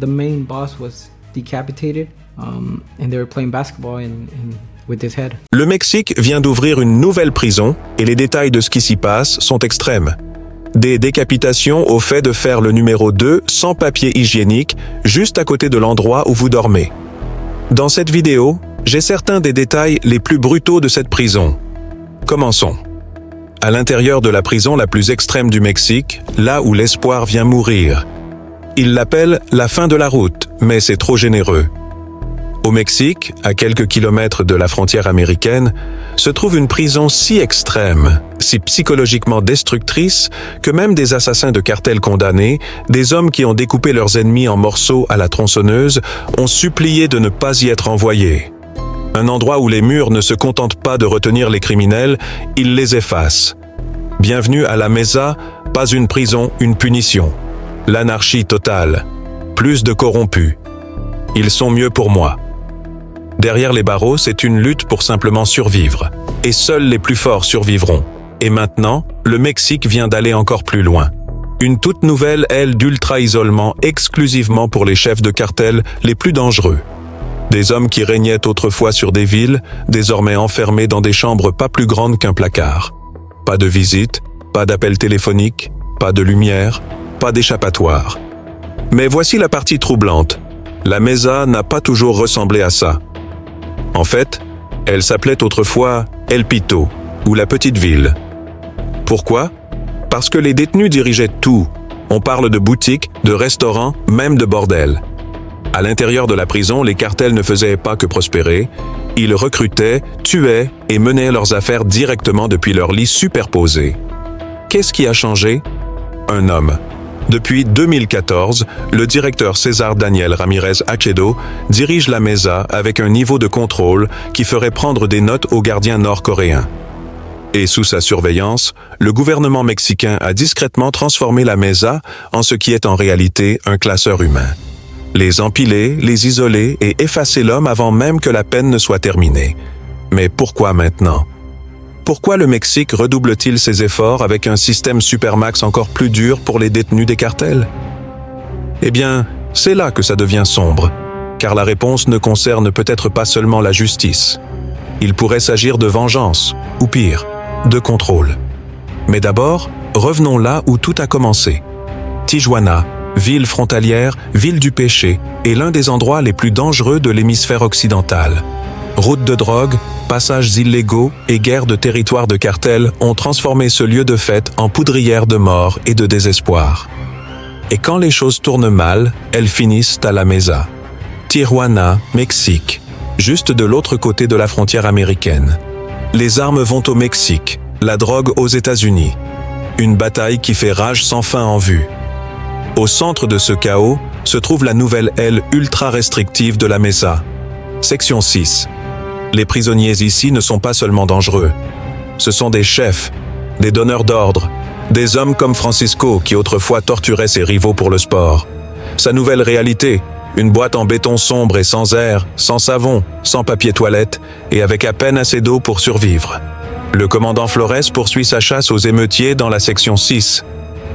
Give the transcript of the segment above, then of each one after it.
the main boss was decapitated, and they were playing basketball with his head. Le Mexique vient d'ouvrir une nouvelle prison et les détails de ce qui s'y passe sont extrêmes. Des décapitations au fait de faire le numéro 2 sans papier hygiénique, juste à côté de l'endroit où vous dormez. Dans cette vidéo, j'ai certains des détails les plus brutaux de cette prison. Commençons. À l'intérieur de la prison la plus extrême du Mexique, là où l'espoir vient mourir. Ils l'appellent la fin de la route, mais c'est trop généreux. Au Mexique, à quelques kilomètres de la frontière américaine, se trouve une prison si extrême, si psychologiquement destructrice, que même des assassins de cartels condamnés, des hommes qui ont découpé leurs ennemis en morceaux à la tronçonneuse, ont supplié de ne pas y être envoyés. Un endroit où les murs ne se contentent pas de retenir les criminels, ils les effacent. Bienvenue à la Mesa, pas une prison, une punition. L'anarchie totale. Plus de corrompus. Ils sont mieux pour moi. Derrière les barreaux, c'est une lutte pour simplement survivre. Et seuls les plus forts survivront. Et maintenant, le Mexique vient d'aller encore plus loin. Une toute nouvelle aile d'ultra-isolement exclusivement pour les chefs de cartel les plus dangereux. Des hommes qui régnaient autrefois sur des villes, désormais enfermés dans des chambres pas plus grandes qu'un placard. Pas de visite, pas d'appel téléphonique, pas de lumière, pas d'échappatoire. Mais voici la partie troublante. La Mesa n'a pas toujours ressemblé à ça. En fait, elle s'appelait autrefois El Pito, ou la petite ville. Pourquoi? Parce que les détenus dirigeaient tout. On parle de boutiques, de restaurants, même de bordels. À l'intérieur de la prison, les cartels ne faisaient pas que prospérer. Ils recrutaient, tuaient et menaient leurs affaires directement depuis leur lit superposé. Qu'est-ce qui a changé? Un homme. Depuis 2014, le directeur César Daniel Ramirez Achedo dirige la Mesa avec un niveau de contrôle qui ferait prendre des notes aux gardiens nord-coréens. Et sous sa surveillance, le gouvernement mexicain a discrètement transformé la Mesa en ce qui est en réalité un classeur humain. Les empiler, les isoler et effacer l'homme avant même que la peine ne soit terminée. Mais pourquoi maintenant? Pourquoi le Mexique redouble-t-il ses efforts avec un système supermax encore plus dur pour les détenus des cartels? Eh bien, c'est là que ça devient sombre, car la réponse ne concerne peut-être pas seulement la justice. Il pourrait s'agir de vengeance, ou pire, de contrôle. Mais d'abord, revenons là où tout a commencé. Tijuana, ville frontalière, ville du péché, est l'un des endroits les plus dangereux de l'hémisphère occidental. Routes de drogue, passages illégaux et guerres de territoire de cartels ont transformé ce lieu de fête en poudrière de mort et de désespoir. Et quand les choses tournent mal, elles finissent à la Mesa. Tijuana, Mexique, juste de l'autre côté de la frontière américaine. Les armes vont au Mexique, la drogue aux États-Unis. Une bataille qui fait rage sans fin en vue. Au centre de ce chaos se trouve la nouvelle aile ultra-restrictive de la Mesa. Section 6. Les prisonniers ici ne sont pas seulement dangereux. Ce sont des chefs, des donneurs d'ordre, des hommes comme Francisco qui autrefois torturaient ses rivaux pour le sport. Sa nouvelle réalité, une boîte en béton sombre et sans air, sans savon, sans papier toilette et avec à peine assez d'eau pour survivre. Le commandant Flores poursuit sa chasse aux émeutiers dans la section 6.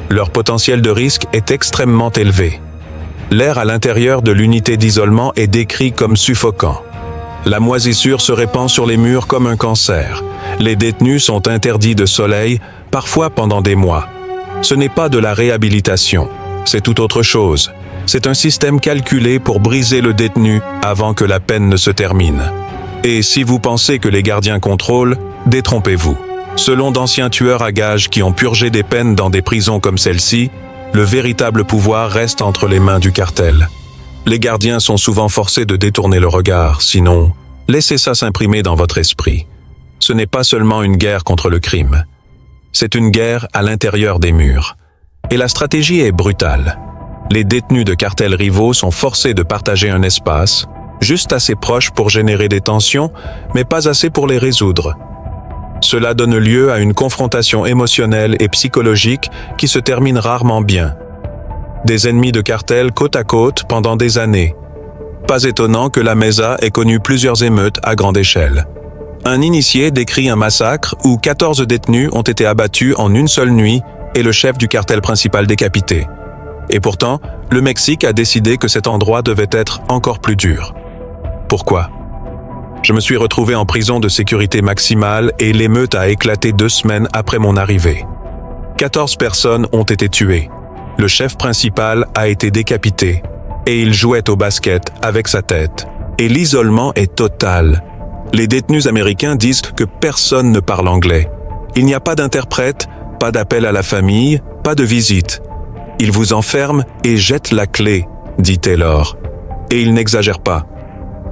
Leur potentiel de risque est extrêmement élevé. L'air à l'intérieur de l'unité d'isolement est décrit comme suffocant. La moisissure se répand sur les murs comme un cancer. Les détenus sont interdits de soleil, parfois pendant des mois. Ce n'est pas de la réhabilitation, c'est tout autre chose. C'est un système calculé pour briser le détenu avant que la peine ne se termine. Et si vous pensez que les gardiens contrôlent, détrompez-vous. Selon d'anciens tueurs à gages qui ont purgé des peines dans des prisons comme celle-ci, le véritable pouvoir reste entre les mains du cartel. Les gardiens sont souvent forcés de détourner le regard, sinon, laissez ça s'imprimer dans votre esprit. Ce n'est pas seulement une guerre contre le crime. C'est une guerre à l'intérieur des murs. Et la stratégie est brutale. Les détenus de cartels rivaux sont forcés de partager un espace, juste assez proche pour générer des tensions, mais pas assez pour les résoudre. Cela donne lieu à une confrontation émotionnelle et psychologique qui se termine rarement bien. Des ennemis de cartel côte à côte pendant des années. Pas étonnant que la Mesa ait connu plusieurs émeutes à grande échelle. Un initié décrit un massacre où 14 détenus ont été abattus en une seule nuit et le chef du cartel principal décapité. Et pourtant, le Mexique a décidé que cet endroit devait être encore plus dur. Pourquoi ? Je me suis retrouvé en prison de sécurité maximale et l'émeute a éclaté 2 semaines après mon arrivée. 14 personnes ont été tuées. Le chef principal a été décapité et il jouait au basket avec sa tête. Et l'isolement est total. Les détenus américains disent que personne ne parle anglais. Il n'y a pas d'interprète, pas d'appel à la famille, pas de visite. Ils vous enferment et jettent la clé, dit Taylor. Et il n'exagère pas.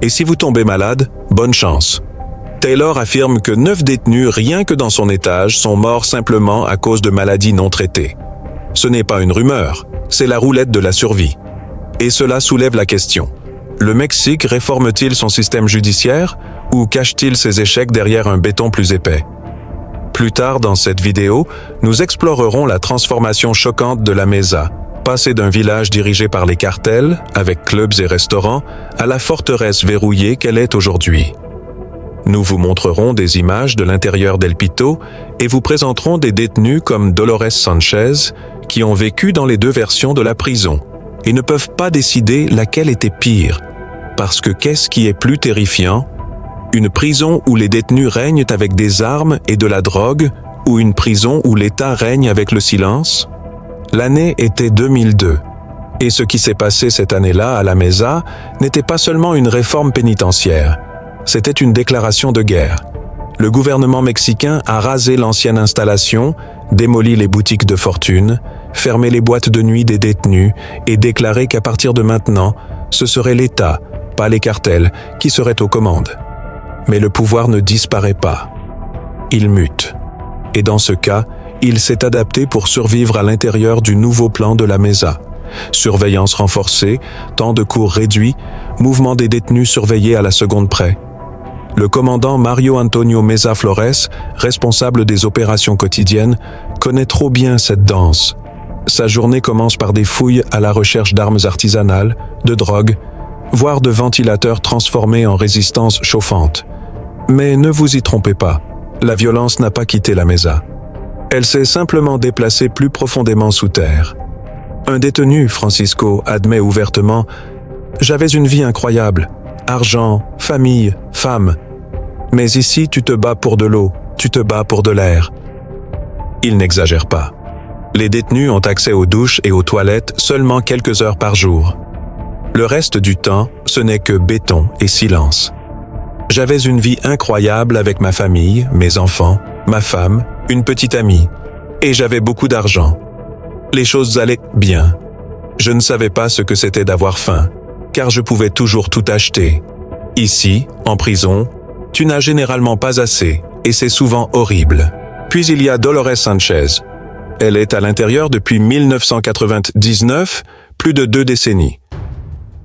Et si vous tombez malade, bonne chance. Taylor affirme que 9 détenus, rien que dans son étage, sont morts simplement à cause de maladies non traitées. Ce n'est pas une rumeur, c'est la roulette de la survie. Et cela soulève la question. Le Mexique réforme-t-il son système judiciaire ou cache-t-il ses échecs derrière un béton plus épais? Plus tard dans cette vidéo, nous explorerons la transformation choquante de la Mesa, passée d'un village dirigé par les cartels, avec clubs et restaurants, à la forteresse verrouillée qu'elle est aujourd'hui. Nous vous montrerons des images de l'intérieur d'El Pito et vous présenterons des détenus comme Dolores Sanchez, qui ont vécu dans les 2 versions de la prison et ne peuvent pas décider laquelle était pire. Parce que qu'est-ce qui est plus terrifiant? Une prison où les détenus règnent avec des armes et de la drogue, ou une prison où l'État règne avec le silence? L'année était 2002. Et ce qui s'est passé cette année-là à la Mesa n'était pas seulement une réforme pénitentiaire. C'était une déclaration de guerre. Le gouvernement mexicain a rasé l'ancienne installation, démoli les boutiques de fortune, fermé les boîtes de nuit des détenus et déclaré qu'à partir de maintenant, ce serait l'État, pas les cartels, qui seraient aux commandes. Mais le pouvoir ne disparaît pas. Il mute. Et dans ce cas, il s'est adapté pour survivre à l'intérieur du nouveau plan de la Mesa. Surveillance renforcée, temps de cours réduit, mouvement des détenus surveillés à la seconde près. Le commandant Mario Antonio Mesa Flores, responsable des opérations quotidiennes, connaît trop bien cette danse. Sa journée commence par des fouilles à la recherche d'armes artisanales, de drogue, voire de ventilateurs transformés en résistance chauffante. Mais ne vous y trompez pas, la violence n'a pas quitté la Mesa. Elle s'est simplement déplacée plus profondément sous terre. Un détenu, Francisco, admet ouvertement « J'avais une vie incroyable, argent, famille, femme. Mais ici, tu te bats pour de l'eau, tu te bats pour de l'air. » Il n'exagère pas. Les détenus ont accès aux douches et aux toilettes seulement quelques heures par jour. Le reste du temps, ce n'est que béton et silence. J'avais une vie incroyable avec ma famille, mes enfants, ma femme, une petite amie. Et j'avais beaucoup d'argent. Les choses allaient bien. Je ne savais pas ce que c'était d'avoir faim, car je pouvais toujours tout acheter. Ici, en prison, tu n'as généralement pas assez, et c'est souvent horrible. Puis il y a Dolores Sanchez. Elle est à l'intérieur depuis 1999, plus de 2 décennies.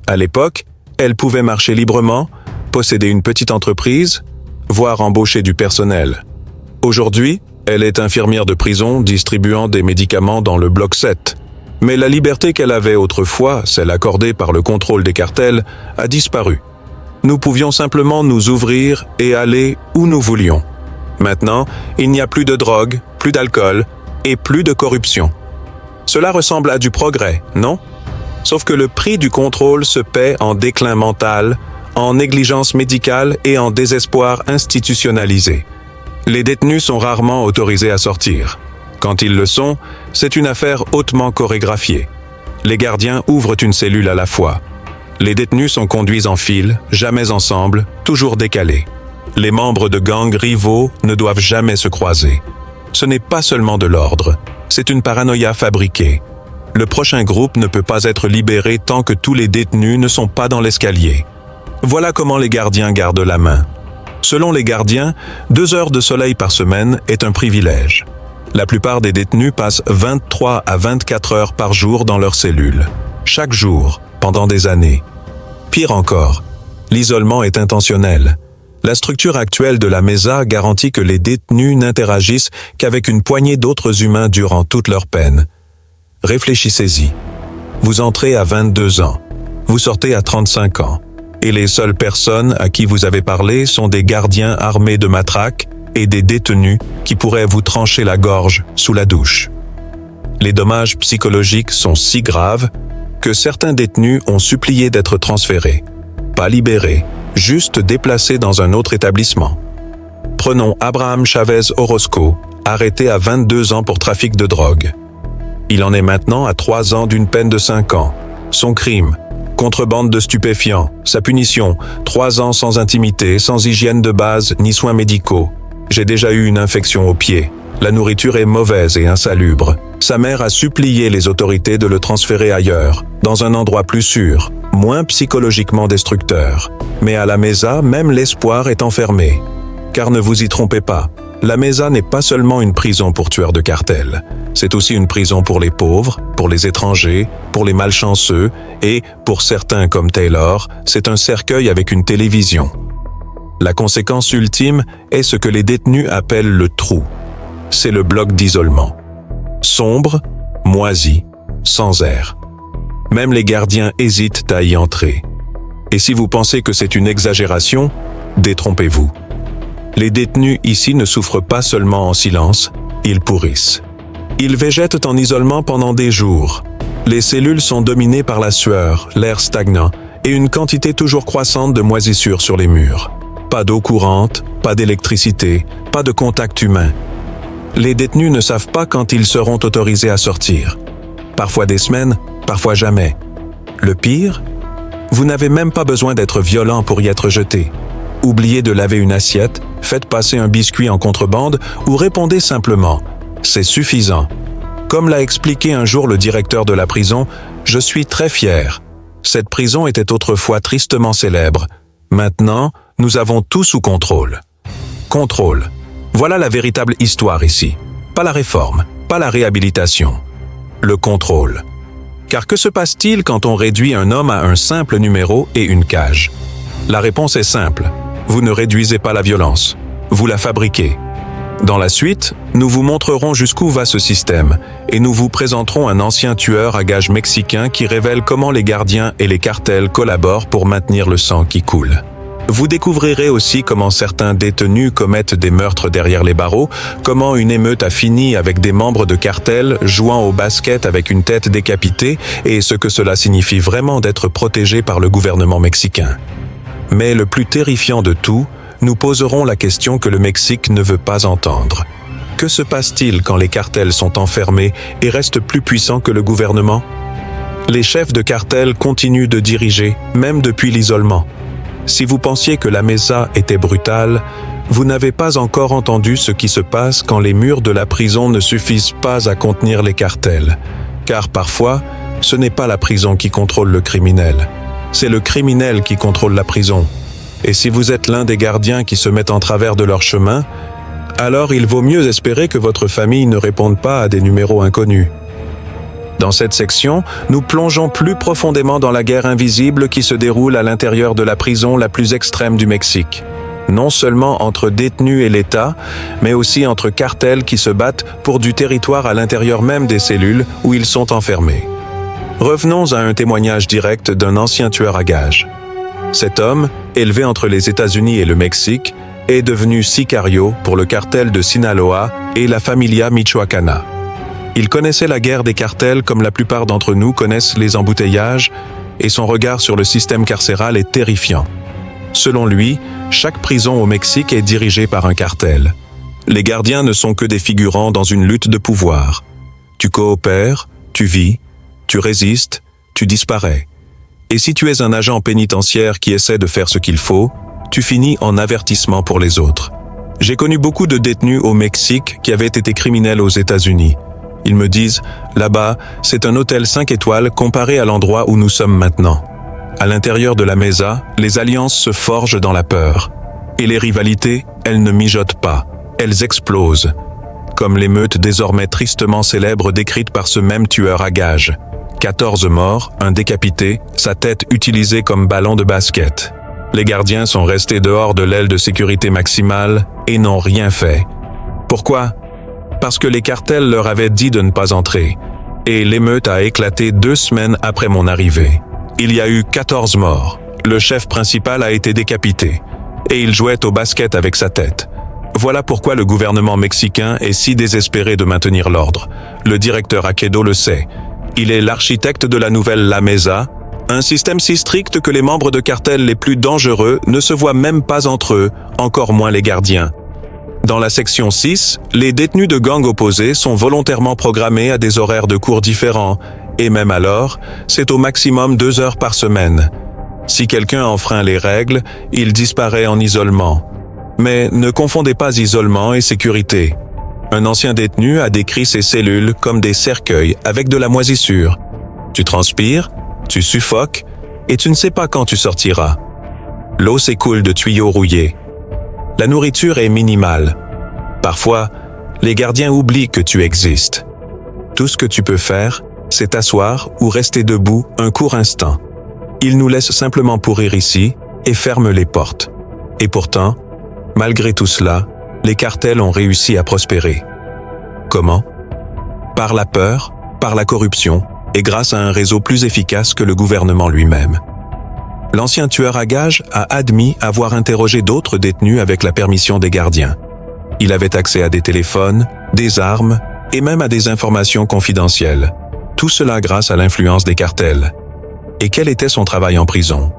À l'époque, elle pouvait marcher librement, posséder une petite entreprise, voire embaucher du personnel. Aujourd'hui, elle est infirmière de prison distribuant des médicaments dans le bloc 7. Mais la liberté qu'elle avait autrefois, celle accordée par le contrôle des cartels, a disparu. Nous pouvions simplement nous ouvrir et aller où nous voulions. Maintenant, il n'y a plus de drogue, plus d'alcool et plus de corruption. Cela ressemble à du progrès, non? Sauf que le prix du contrôle se paie en déclin mental, en négligence médicale et en désespoir institutionnalisé. Les détenus sont rarement autorisés à sortir. Quand ils le sont, c'est une affaire hautement chorégraphiée. Les gardiens ouvrent une cellule à la fois. Les détenus sont conduits en file, jamais ensemble, toujours décalés. Les membres de gangs rivaux ne doivent jamais se croiser. Ce n'est pas seulement de l'ordre, c'est une paranoïa fabriquée. Le prochain groupe ne peut pas être libéré tant que tous les détenus ne sont pas dans l'escalier. Voilà comment les gardiens gardent la main. Selon les gardiens, 2 heures de soleil par semaine est un privilège. La plupart des détenus passent 23 à 24 heures par jour dans leur cellule, chaque jour, pendant des années. Pire encore, l'isolement est intentionnel. La structure actuelle de la Mesa garantit que les détenus n'interagissent qu'avec une poignée d'autres humains durant toute leur peine. Réfléchissez-y. Vous entrez à 22 ans, vous sortez à 35 ans. Et les seules personnes à qui vous avez parlé sont des gardiens armés de matraques et des détenus qui pourraient vous trancher la gorge sous la douche. Les dommages psychologiques sont si graves que certains détenus ont supplié d'être transférés, pas libérés, juste déplacés dans un autre établissement. Prenons Abraham Chavez Orozco, arrêté à 22 ans pour trafic de drogue. Il en est maintenant à 3 ans d'une peine de 5 ans. Son crime, contrebande de stupéfiants. Sa punition, 3 ans sans intimité, sans hygiène de base ni soins médicaux. J'ai déjà eu une infection au pied. La nourriture est mauvaise et insalubre. Sa mère a supplié les autorités de le transférer ailleurs, dans un endroit plus sûr, moins psychologiquement destructeur. Mais à la Mesa, même l'espoir est enfermé. Car ne vous y trompez pas, la Mesa n'est pas seulement une prison pour tueurs de cartel. C'est aussi une prison pour les pauvres, pour les étrangers, pour les malchanceux et, pour certains comme Taylor, c'est un cercueil avec une télévision. La conséquence ultime est ce que les détenus appellent le trou. C'est le bloc d'isolement. Sombre, moisi, sans air. Même les gardiens hésitent à y entrer. Et si vous pensez que c'est une exagération, détrompez-vous. Les détenus ici ne souffrent pas seulement en silence, ils pourrissent. Ils végètent en isolement pendant des jours. Les cellules sont dominées par la sueur, l'air stagnant et une quantité toujours croissante de moisissures sur les murs. Pas d'eau courante, pas d'électricité, pas de contact humain. Les détenus ne savent pas quand ils seront autorisés à sortir. Parfois des semaines, parfois jamais. Le pire, vous n'avez même pas besoin d'être violent pour y être jeté. Oubliez de laver une assiette, faites passer un biscuit en contrebande ou répondez simplement « C'est suffisant ». Comme l'a expliqué un jour le directeur de la prison, je suis très fier. Cette prison était autrefois tristement célèbre. Maintenant, nous avons tout sous contrôle. Contrôle. Voilà la véritable histoire ici. Pas la réforme, pas la réhabilitation. Le contrôle. Car que se passe-t-il quand on réduit un homme à un simple numéro et une cage? La réponse est simple. Vous ne réduisez pas la violence. Vous la fabriquez. Dans la suite, nous vous montrerons jusqu'où va ce système et nous vous présenterons un ancien tueur à gages mexicain qui révèle comment les gardiens et les cartels collaborent pour maintenir le sang qui coule. Vous découvrirez aussi comment certains détenus commettent des meurtres derrière les barreaux, comment une émeute a fini avec des membres de cartels jouant au basket avec une tête décapitée et ce que cela signifie vraiment d'être protégé par le gouvernement mexicain. Mais le plus terrifiant de tout, nous poserons la question que le Mexique ne veut pas entendre. Que se passe-t-il quand les cartels sont enfermés et restent plus puissants que le gouvernement? Les chefs de cartels continuent de diriger, même depuis l'isolement. Si vous pensiez que la Mesa était brutale, vous n'avez pas encore entendu ce qui se passe quand les murs de la prison ne suffisent pas à contenir les cartels. Car parfois, ce n'est pas la prison qui contrôle le criminel. C'est le criminel qui contrôle la prison. Et si vous êtes l'un des gardiens qui se mettent en travers de leur chemin, alors il vaut mieux espérer que votre famille ne réponde pas à des numéros inconnus. Dans cette section, nous plongeons plus profondément dans la guerre invisible qui se déroule à l'intérieur de la prison la plus extrême du Mexique. Non seulement entre détenus et l'État, mais aussi entre cartels qui se battent pour du territoire à l'intérieur même des cellules où ils sont enfermés. Revenons à un témoignage direct d'un ancien tueur à gages. Cet homme, élevé entre les États-Unis et le Mexique, est devenu sicario pour le cartel de Sinaloa et la familia Michoacana. Il connaissait la guerre des cartels comme la plupart d'entre nous connaissent les embouteillages, et son regard sur le système carcéral est terrifiant. Selon lui, chaque prison au Mexique est dirigée par un cartel. Les gardiens ne sont que des figurants dans une lutte de pouvoir. Tu coopères, tu vis, tu résistes, tu disparais. Et si tu es un agent pénitentiaire qui essaie de faire ce qu'il faut, tu finis en avertissement pour les autres. J'ai connu beaucoup de détenus au Mexique qui avaient été criminels aux États-Unis. Ils me disent, là-bas, c'est un hôtel 5 étoiles comparé à l'endroit où nous sommes maintenant. À l'intérieur de la Mesa, les alliances se forgent dans la peur. Et les rivalités, elles ne mijotent pas, elles explosent. Comme l'émeute désormais tristement célèbre décrite par ce même tueur à gages. 14 morts, un décapité, sa tête utilisée comme ballon de basket. Les gardiens sont restés dehors de l'aile de sécurité maximale et n'ont rien fait. Pourquoi? Parce que les cartels leur avaient dit de ne pas entrer. Et l'émeute a éclaté 2 semaines après mon arrivée. Il y a eu 14 morts. Le chef principal a été décapité. Et il jouait au basket avec sa tête. Voilà pourquoi le gouvernement mexicain est si désespéré de maintenir l'ordre. Le directeur Akedo le sait. Il est l'architecte de la nouvelle La Mesa, un système si strict que les membres de cartels les plus dangereux ne se voient même pas entre eux, encore moins les gardiens. Dans la section 6, les détenus de gangs opposés sont volontairement programmés à des horaires de cours différents, et même alors, c'est au maximum 2 heures par semaine. Si quelqu'un enfreint les règles, il disparaît en isolement. Mais ne confondez pas isolement et sécurité. Un ancien détenu a décrit ses cellules comme des cercueils avec de la moisissure. Tu transpires, tu suffoques, et tu ne sais pas quand tu sortiras. L'eau s'écoule de tuyaux rouillés. La nourriture est minimale. Parfois, les gardiens oublient que tu existes. Tout ce que tu peux faire, c'est t'asseoir ou rester debout un court instant. Ils nous laissent simplement pourrir ici et ferment les portes. Et pourtant, malgré tout cela, les cartels ont réussi à prospérer. Comment? Par la peur, par la corruption et grâce à un réseau plus efficace que le gouvernement lui-même. L'ancien tueur à gages a admis avoir interrogé d'autres détenus avec la permission des gardiens. Il avait accès à des téléphones, des armes et même à des informations confidentielles. Tout cela grâce à l'influence des cartels. Et quel était son travail en prison?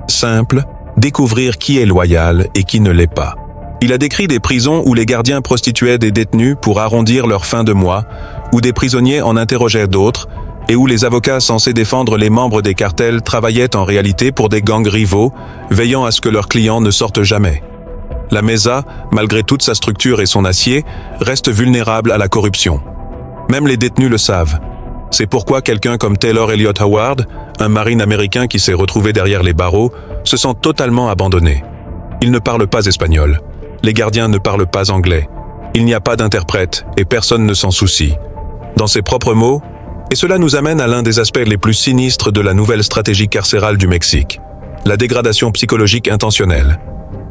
Simple, découvrir qui est loyal et qui ne l'est pas. Il a décrit des prisons où les gardiens prostituaient des détenus pour arrondir leur fin de mois, où des prisonniers en interrogeaient d'autres, et où les avocats censés défendre les membres des cartels travaillaient en réalité pour des gangs rivaux, veillant à ce que leurs clients ne sortent jamais. La Mesa, malgré toute sa structure et son acier, reste vulnérable à la corruption. Même les détenus le savent. C'est pourquoi quelqu'un comme Taylor Elliott Howard, un marine américain qui s'est retrouvé derrière les barreaux, se sent totalement abandonné. Il ne parle pas espagnol. Les gardiens ne parlent pas anglais. Il n'y a pas d'interprète et personne ne s'en soucie. Dans ses propres mots, et cela nous amène à l'un des aspects les plus sinistres de la nouvelle stratégie carcérale du Mexique, la dégradation psychologique intentionnelle.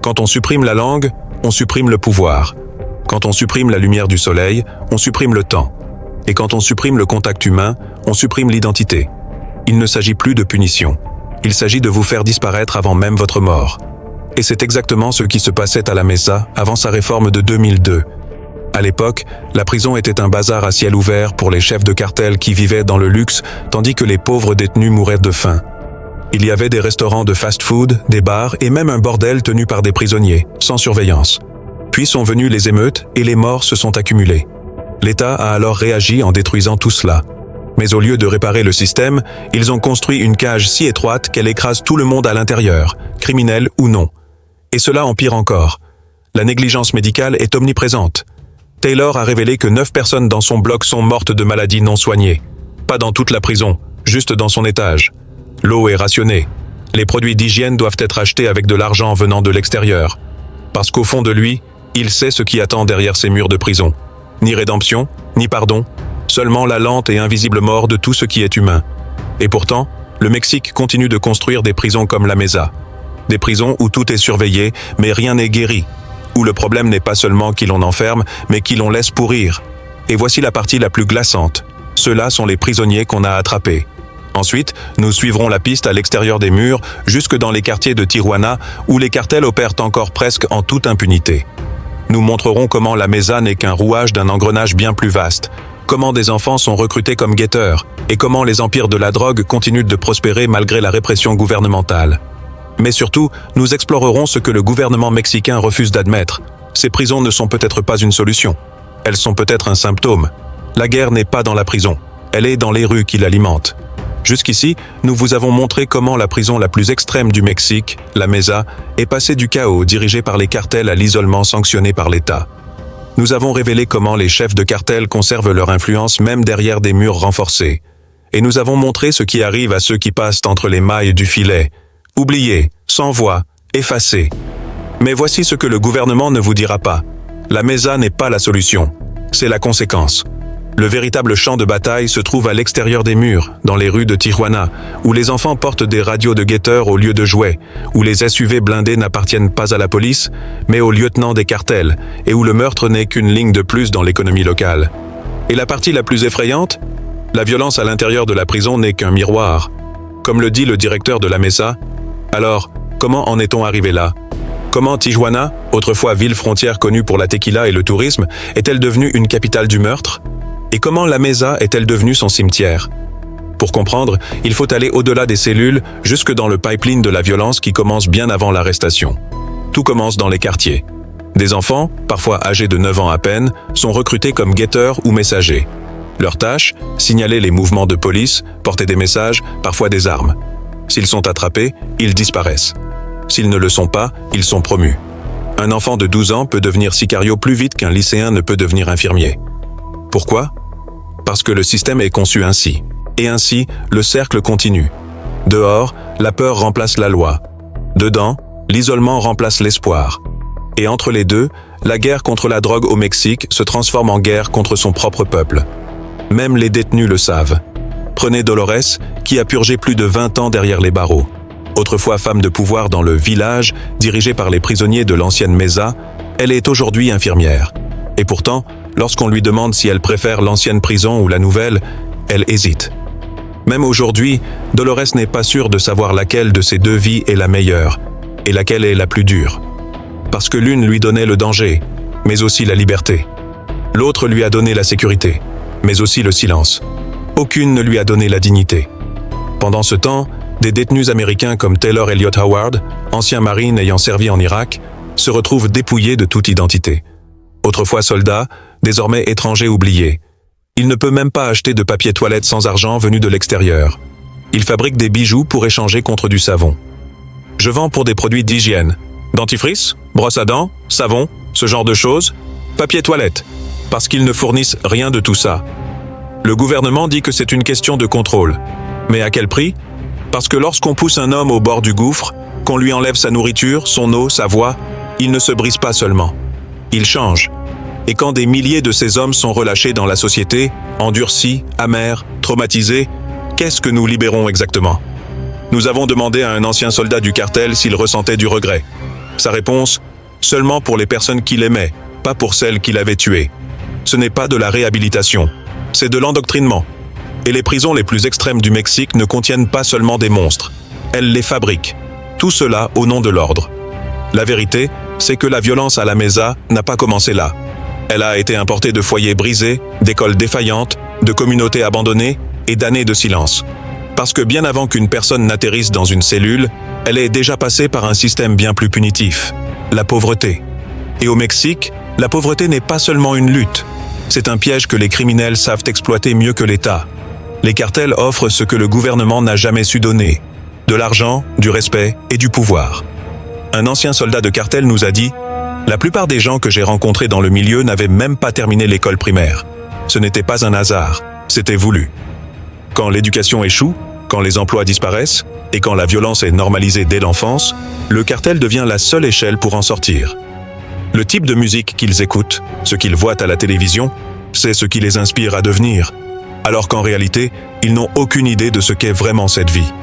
Quand on supprime la langue, on supprime le pouvoir. Quand on supprime la lumière du soleil, on supprime le temps. Et quand on supprime le contact humain, on supprime l'identité. Il ne s'agit plus de punition. Il s'agit de vous faire disparaître avant même votre mort. Et c'est exactement ce qui se passait à la Mesa avant sa réforme de 2002. À l'époque, la prison était un bazar à ciel ouvert pour les chefs de cartel qui vivaient dans le luxe, tandis que les pauvres détenus mouraient de faim. Il y avait des restaurants de fast-food, des bars et même un bordel tenu par des prisonniers, sans surveillance. Puis sont venues les émeutes et les morts se sont accumulés. L'État a alors réagi en détruisant tout cela. Mais au lieu de réparer le système, ils ont construit une cage si étroite qu'elle écrase tout le monde à l'intérieur, criminel ou non. Et cela empire encore. La négligence médicale est omniprésente. Taylor a révélé que 9 personnes dans son bloc sont mortes de maladies non soignées. Pas dans toute la prison, juste dans son étage. L'eau est rationnée. Les produits d'hygiène doivent être achetés avec de l'argent venant de l'extérieur. Parce qu'au fond de lui, il sait ce qui attend derrière ces murs de prison. Ni rédemption, ni pardon, seulement la lente et invisible mort de tout ce qui est humain. Et pourtant, le Mexique continue de construire des prisons comme la Mesa. Des prisons où tout est surveillé, mais rien n'est guéri. Où le problème n'est pas seulement qui l'on enferme, mais qui l'on laisse pourrir. Et voici la partie la plus glaçante. Ceux-là sont les prisonniers qu'on a attrapés. Ensuite, nous suivrons la piste à l'extérieur des murs, jusque dans les quartiers de Tijuana, où les cartels opèrent encore presque en toute impunité. Nous montrerons comment la Mesa n'est qu'un rouage d'un engrenage bien plus vaste, comment des enfants sont recrutés comme guetteurs, et comment les empires de la drogue continuent de prospérer malgré la répression gouvernementale. Mais surtout, nous explorerons ce que le gouvernement mexicain refuse d'admettre. Ces prisons ne sont peut-être pas une solution. Elles sont peut-être un symptôme. La guerre n'est pas dans la prison. Elle est dans les rues qui l'alimentent. Jusqu'ici, nous vous avons montré comment la prison la plus extrême du Mexique, la Mesa, est passée du chaos dirigé par les cartels à l'isolement sanctionné par l'État. Nous avons révélé comment les chefs de cartels conservent leur influence même derrière des murs renforcés. Et nous avons montré ce qui arrive à ceux qui passent entre les mailles du filet. Oubliés, sans voix, effacés. Mais voici ce que le gouvernement ne vous dira pas. La Mesa n'est pas la solution, c'est la conséquence. Le véritable champ de bataille se trouve à l'extérieur des murs, dans les rues de Tijuana, où les enfants portent des radios de guetteurs au lieu de jouets, où les SUV blindés n'appartiennent pas à la police, mais aux lieutenants des cartels, et où le meurtre n'est qu'une ligne de plus dans l'économie locale. Et la partie la plus effrayante? La violence à l'intérieur de la prison n'est qu'un miroir. Comme le dit le directeur de la Mesa, alors, comment en est-on arrivé là? Comment Tijuana, autrefois ville frontière connue pour la tequila et le tourisme, est-elle devenue une capitale du meurtre? Et comment la Mesa est-elle devenue son cimetière? Pour comprendre, il faut aller au-delà des cellules, jusque dans le pipeline de la violence qui commence bien avant l'arrestation. Tout commence dans les quartiers. Des enfants, parfois âgés de 9 ans à peine, sont recrutés comme guetteurs ou messagers. Leur tâche, signaler les mouvements de police, porter des messages, parfois des armes. S'ils sont attrapés, ils disparaissent. S'ils ne le sont pas, ils sont promus. Un enfant de 12 ans peut devenir sicario plus vite qu'un lycéen ne peut devenir infirmier. Pourquoi? Parce que le système est conçu ainsi. Et ainsi, le cercle continue. Dehors, la peur remplace la loi. Dedans, l'isolement remplace l'espoir. Et entre les deux, la guerre contre la drogue au Mexique se transforme en guerre contre son propre peuple. Même les détenus le savent. Prenez Dolores, qui a purgé plus de 20 ans derrière les barreaux. Autrefois femme de pouvoir dans le village, dirigée par les prisonniers de l'ancienne Mesa, elle est aujourd'hui infirmière. Et pourtant, lorsqu'on lui demande si elle préfère l'ancienne prison ou la nouvelle, elle hésite. Même aujourd'hui, Dolores n'est pas sûre de savoir laquelle de ces deux vies est la meilleure, et laquelle est la plus dure. Parce que l'une lui donnait le danger, mais aussi la liberté. L'autre lui a donné la sécurité, mais aussi le silence. Aucune ne lui a donné la dignité. Pendant ce temps, des détenus américains comme Taylor Elliott Howard, ancien marine ayant servi en Irak, se retrouvent dépouillés de toute identité. Autrefois soldats, désormais étrangers oubliés. Il ne peut même pas acheter de papier toilette sans argent venu de l'extérieur. Il fabrique des bijoux pour échanger contre du savon. Je vends pour des produits d'hygiène. Dentifrice, brosse à dents, savon, ce genre de choses. Papier toilette, parce qu'ils ne fournissent rien de tout ça. Le gouvernement dit que c'est une question de contrôle. Mais à quel prix? Parce que lorsqu'on pousse un homme au bord du gouffre, qu'on lui enlève sa nourriture, son eau, sa voix, il ne se brise pas seulement. Il change. Et quand des milliers de ces hommes sont relâchés dans la société, endurcis, amers, traumatisés, qu'est-ce que nous libérons exactement? Nous avons demandé à un ancien soldat du cartel s'il ressentait du regret. Sa réponse, seulement pour les personnes qu'il aimait, pas pour celles qu'il avait tuées. Ce n'est pas de la réhabilitation, c'est de l'endoctrinement. Et les prisons les plus extrêmes du Mexique ne contiennent pas seulement des monstres, elles les fabriquent. Tout cela au nom de l'ordre. La vérité, c'est que la violence à la Mesa n'a pas commencé là. Elle a été importée de foyers brisés, d'écoles défaillantes, de communautés abandonnées et d'années de silence. Parce que bien avant qu'une personne n'atterrisse dans une cellule, elle est déjà passée par un système bien plus punitif, la pauvreté. Et au Mexique, la pauvreté n'est pas seulement une lutte, c'est un piège que les criminels savent exploiter mieux que l'État. Les cartels offrent ce que le gouvernement n'a jamais su donner, de l'argent, du respect et du pouvoir. Un ancien soldat de cartel nous a dit: la plupart des gens que j'ai rencontrés dans le milieu n'avaient même pas terminé l'école primaire. Ce n'était pas un hasard, c'était voulu. Quand l'éducation échoue, quand les emplois disparaissent, et quand la violence est normalisée dès l'enfance, le cartel devient la seule échelle pour en sortir. Le type de musique qu'ils écoutent, ce qu'ils voient à la télévision, c'est ce qui les inspire à devenir, alors qu'en réalité, ils n'ont aucune idée de ce qu'est vraiment cette vie.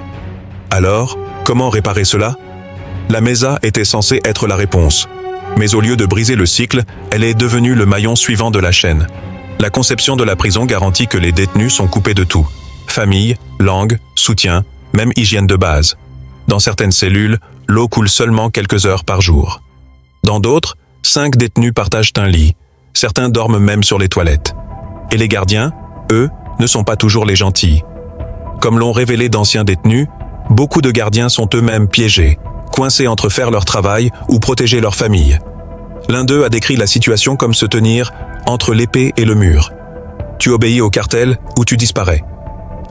Alors, comment réparer cela? La Mesa était censée être la réponse. Mais au lieu de briser le cycle, elle est devenue le maillon suivant de la chaîne. La conception de la prison garantit que les détenus sont coupés de tout. Famille, langue, soutien, même hygiène de base. Dans certaines cellules, l'eau coule seulement quelques heures par jour. Dans d'autres, 5 détenus partagent un lit. Certains dorment même sur les toilettes. Et les gardiens, eux, ne sont pas toujours les gentils. Comme l'ont révélé d'anciens détenus, beaucoup de gardiens sont eux-mêmes piégés, coincés entre faire leur travail ou protéger leur famille. L'un d'eux a décrit la situation comme se tenir entre l'épée et le mur. Tu obéis au cartel ou tu disparais.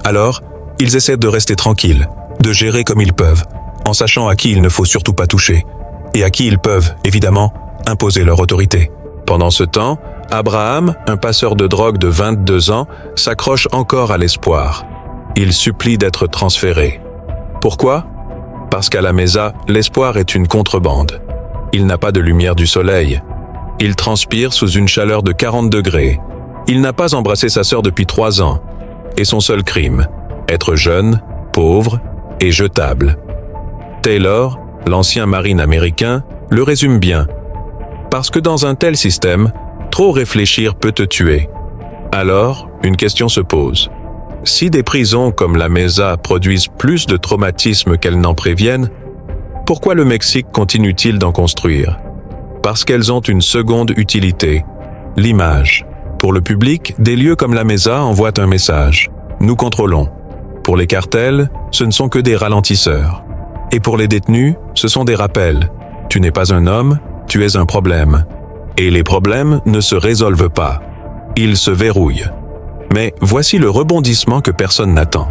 Alors, ils essaient de rester tranquilles, de gérer comme ils peuvent, en sachant à qui il ne faut surtout pas toucher, et à qui ils peuvent, évidemment, imposer leur autorité. Pendant ce temps, Abraham, un passeur de drogue de 22 ans, s'accroche encore à l'espoir. Il supplie d'être transféré. Pourquoi? Parce qu'à la Mesa, l'espoir est une contrebande. Il n'a pas de lumière du soleil. Il transpire sous une chaleur de 40 degrés. Il n'a pas embrassé sa sœur depuis 3 ans. Et son seul crime, être jeune, pauvre et jetable. Taylor, l'ancien marine américain, le résume bien. Parce que dans un tel système, trop réfléchir peut te tuer. Alors, une question se pose. Si des prisons comme la Mesa produisent plus de traumatismes qu'elles n'en préviennent, pourquoi le Mexique continue-t-il d'en construire? Parce qu'elles ont une seconde utilité, l'image. Pour le public, des lieux comme la Mesa envoient un message. Nous contrôlons. Pour les cartels, ce ne sont que des ralentisseurs. Et pour les détenus, ce sont des rappels. Tu n'es pas un homme, tu es un problème. Et les problèmes ne se résolvent pas. Ils se verrouillent. Mais voici le rebondissement que personne n'attend.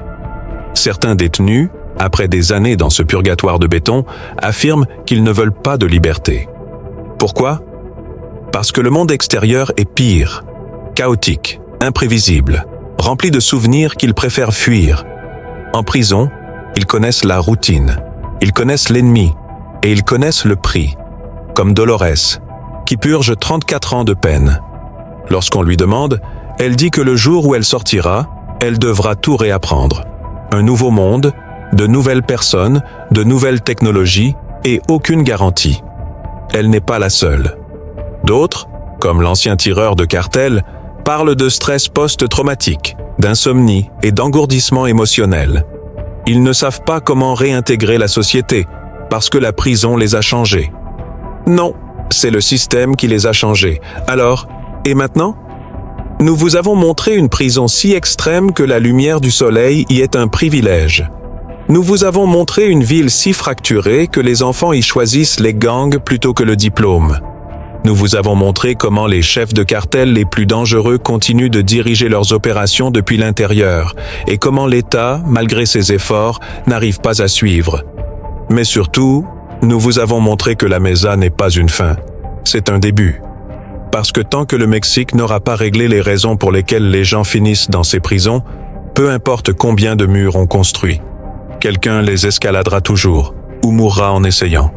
Certains détenus, après des années dans ce purgatoire de béton, affirment qu'ils ne veulent pas de liberté. Pourquoi? Parce que le monde extérieur est pire, chaotique, imprévisible, rempli de souvenirs qu'ils préfèrent fuir. En prison, ils connaissent la routine, ils connaissent l'ennemi et ils connaissent le prix, comme Dolores, qui purge 34 ans de peine. Lorsqu'on lui demande, elle dit que le jour où elle sortira, elle devra tout réapprendre. Un nouveau monde, de nouvelles personnes, de nouvelles technologies et aucune garantie. Elle n'est pas la seule. D'autres, comme l'ancien tireur de cartel, parlent de stress post-traumatique, d'insomnie et d'engourdissement émotionnel. Ils ne savent pas comment réintégrer la société, parce que la prison les a changés. Non, c'est le système qui les a changés. Alors, et maintenant? Nous vous avons montré une prison si extrême que la lumière du soleil y est un privilège. Nous vous avons montré une ville si fracturée que les enfants y choisissent les gangs plutôt que le diplôme. Nous vous avons montré comment les chefs de cartel les plus dangereux continuent de diriger leurs opérations depuis l'intérieur et comment l'État, malgré ses efforts, n'arrive pas à suivre. Mais surtout, nous vous avons montré que la Mesa n'est pas une fin, c'est un début. Parce que tant que le Mexique n'aura pas réglé les raisons pour lesquelles les gens finissent dans ces prisons, peu importe combien de murs on construit, quelqu'un les escaladera toujours ou mourra en essayant.